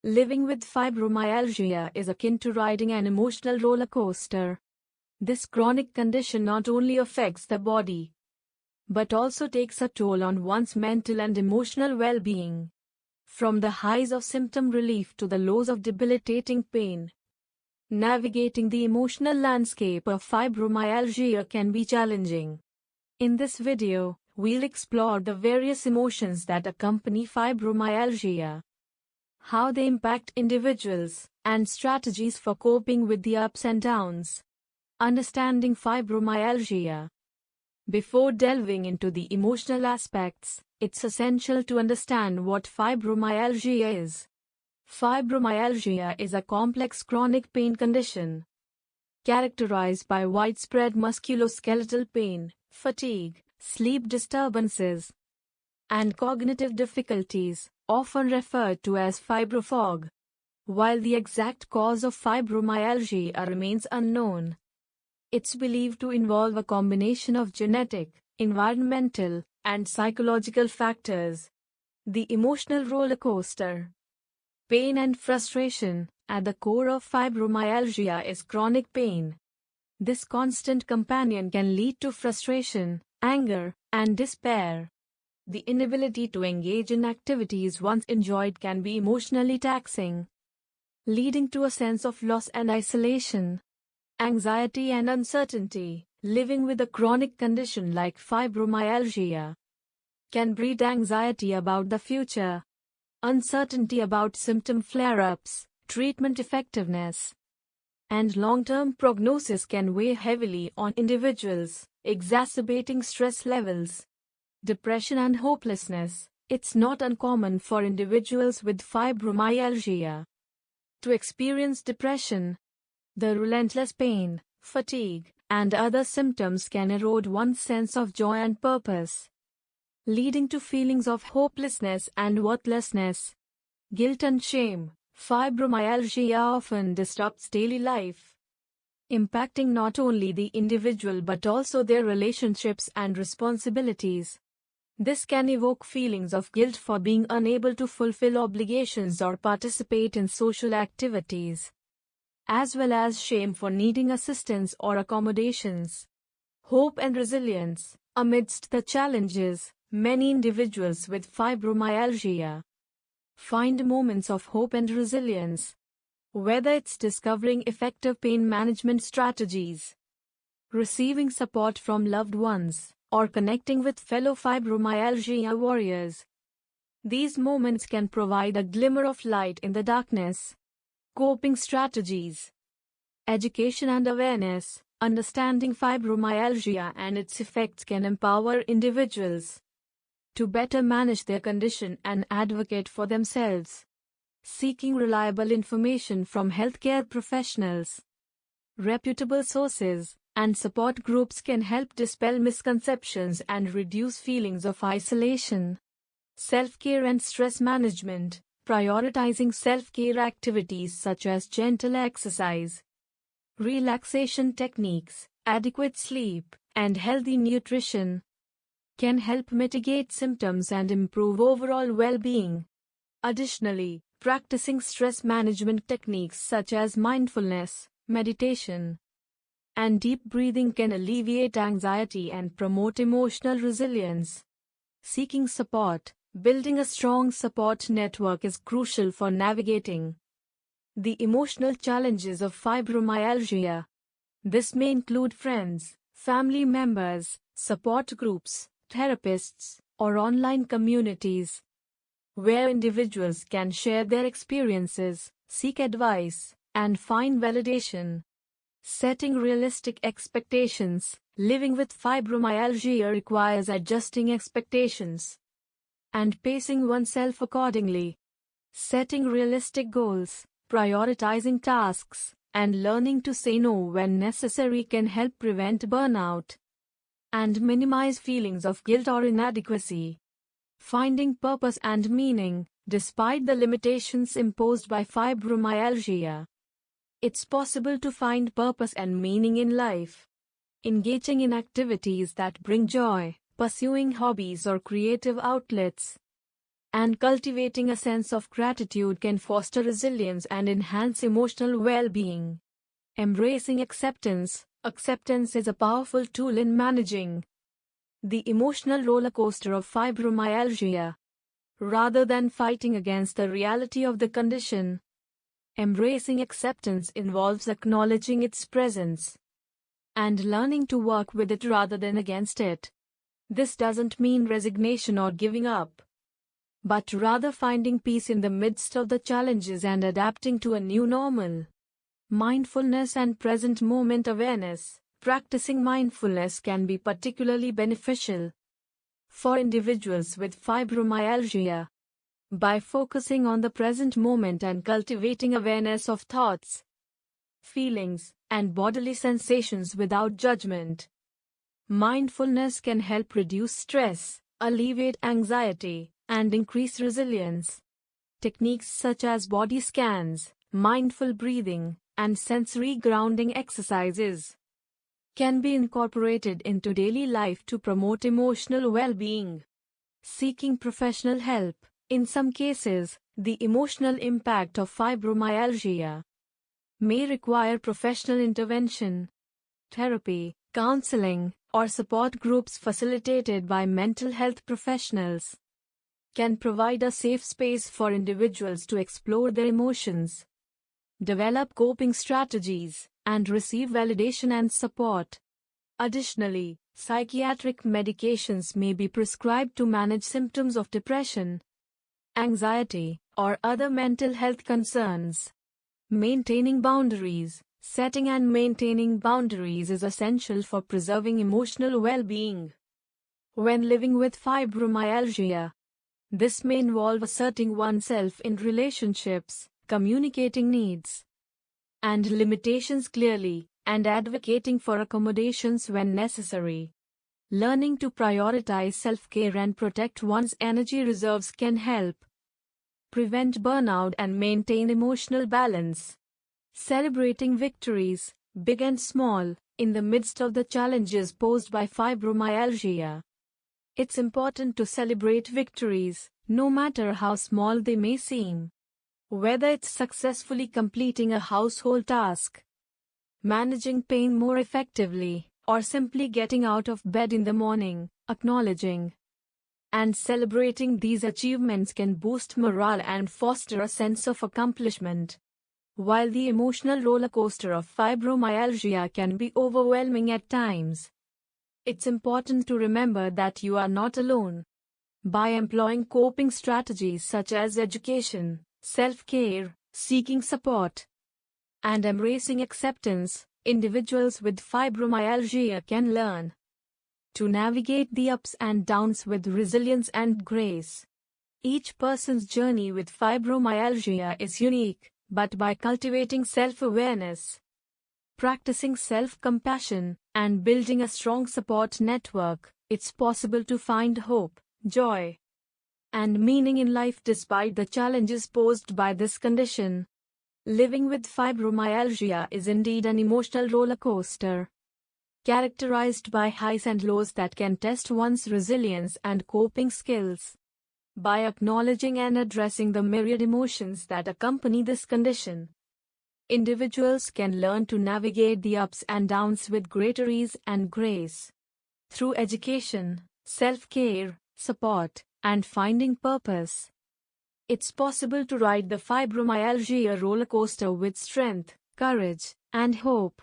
Living with fibromyalgia is akin to riding an emotional roller coaster. This chronic condition not only affects the body, but also takes a toll on one's mental and emotional well-being. From the highs of symptom relief to the lows of debilitating pain, navigating the emotional landscape of fibromyalgia can be challenging. In this video, we'll explore the various emotions that accompany fibromyalgia, how they impact individuals, and strategies for coping with the ups and downs. Understanding fibromyalgia. Before delving into the emotional aspects, it's essential to understand what fibromyalgia is. Fibromyalgia is a complex chronic pain condition characterized by widespread musculoskeletal pain, fatigue, sleep disturbances, and cognitive difficulties, often referred to as fibrofog. While the exact cause of fibromyalgia remains unknown, it's believed to involve a combination of genetic, environmental, and psychological factors. The emotional roller coaster. Pain and frustration. At the core of fibromyalgia is chronic pain. This constant companion can lead to frustration, anger, and despair. The inability to engage in activities once enjoyed can be emotionally taxing, leading to a sense of loss and isolation. Anxiety and uncertainty. Living with a chronic condition like fibromyalgia can breed anxiety about the future, uncertainty about symptom flare-ups, treatment effectiveness, and long-term prognosis can weigh heavily on individuals, exacerbating stress levels. Depression and hopelessness. It's not uncommon for individuals with fibromyalgia to experience depression. The relentless pain, fatigue, and other symptoms can erode one's sense of joy and purpose, leading to feelings of hopelessness and worthlessness. Guilt and shame. Fibromyalgia often disrupts daily life, impacting not only the individual but also their relationships and responsibilities. This can evoke feelings of guilt for being unable to fulfill obligations or participate in social activities, as well as shame for needing assistance or accommodations. Hope and resilience. Amidst the challenges, many individuals with fibromyalgia find moments of hope and resilience. Whether it's discovering effective pain management strategies, receiving support from loved ones, or connecting with fellow fibromyalgia warriors, these moments can provide a glimmer of light in the darkness. Coping strategies. Education and awareness. Understanding fibromyalgia and its effects can empower individuals to better manage their condition and advocate for themselves. Seeking reliable information from healthcare professionals, reputable sources, and support groups can help dispel misconceptions and reduce feelings of isolation. Self-care and stress management. Prioritizing self-care activities such as gentle exercise, relaxation techniques, adequate sleep, and healthy nutrition can help mitigate symptoms and improve overall well-being. Additionally, practicing stress management techniques such as mindfulness, meditation, and deep breathing can alleviate anxiety and promote emotional resilience. Seeking support. Building a strong support network is crucial for navigating the emotional challenges of fibromyalgia. This may include friends, family members, support groups, therapists, or online communities, where individuals can share their experiences, seek advice, and find validation. Setting realistic expectations. Living with fibromyalgia requires adjusting expectations and pacing oneself accordingly. Setting realistic goals, prioritizing tasks, and learning to say no when necessary can help prevent burnout and minimize feelings of guilt or inadequacy. Finding purpose and meaning. Despite the limitations imposed by fibromyalgia, it's possible to find purpose and meaning in life. Engaging in activities that bring joy, pursuing hobbies or creative outlets, And cultivating a sense of gratitude can foster resilience and enhance emotional well-being. Embracing acceptance. Acceptance is a powerful tool in managing the emotional roller coaster of fibromyalgia. Rather than fighting against the reality of the condition, embracing acceptance involves acknowledging its presence and learning to work with it rather than against it. This doesn't mean resignation or giving up, but rather finding peace in the midst of the challenges and adapting to a new normal. Mindfulness and present moment awareness. Practicing mindfulness can be particularly beneficial for individuals with fibromyalgia. By focusing on the present moment and cultivating awareness of thoughts, feelings, and bodily sensations without judgment, mindfulness can help reduce stress, alleviate anxiety, and increase resilience. Techniques such as body scans, mindful breathing, and sensory grounding exercises can be incorporated into daily life to promote emotional well-being. Seeking professional help. In some cases, the emotional impact of fibromyalgia may require professional intervention. Therapy, counseling, or support groups facilitated by mental health professionals can provide a safe space for individuals to explore their emotions, develop coping strategies, and receive validation and support. Additionally, psychiatric medications may be prescribed to manage symptoms of depression, anxiety, or other mental health concerns. Maintaining boundaries. Setting and maintaining boundaries is essential for preserving emotional well-being. When living with fibromyalgia, this may involve asserting oneself in relationships, communicating needs and limitations clearly, and advocating for accommodations when necessary. Learning to prioritize self-care and protect one's energy reserves can help prevent burnout and maintain emotional balance. Celebrating victories, big and small, in the midst of the challenges posed by fibromyalgia. It's important to celebrate victories, no matter how small they may seem. Whether it's successfully completing a household task, managing pain more effectively, or simply getting out of bed in the morning, acknowledging and celebrating these achievements can boost morale and foster a sense of accomplishment. While the emotional roller coaster of fibromyalgia can be overwhelming at times, it's important to remember that you are not alone. By employing coping strategies such as education, self-care, seeking support, and embracing acceptance, individuals with fibromyalgia can learn to navigate the ups and downs with resilience and grace. Each person's journey with fibromyalgia is unique, but by cultivating self-awareness, practicing self-compassion, and building a strong support network, it's possible to find hope, joy, and meaning in life despite the challenges posed by this condition. Living with fibromyalgia is indeed an emotional roller coaster, characterized by highs and lows that can test one's resilience and coping skills. By acknowledging and addressing the myriad emotions that accompany this condition, individuals can learn to navigate the ups and downs with greater ease and grace. Through education, self-care, support, and finding purpose, it's possible to ride the fibromyalgia roller coaster with strength, courage, and hope.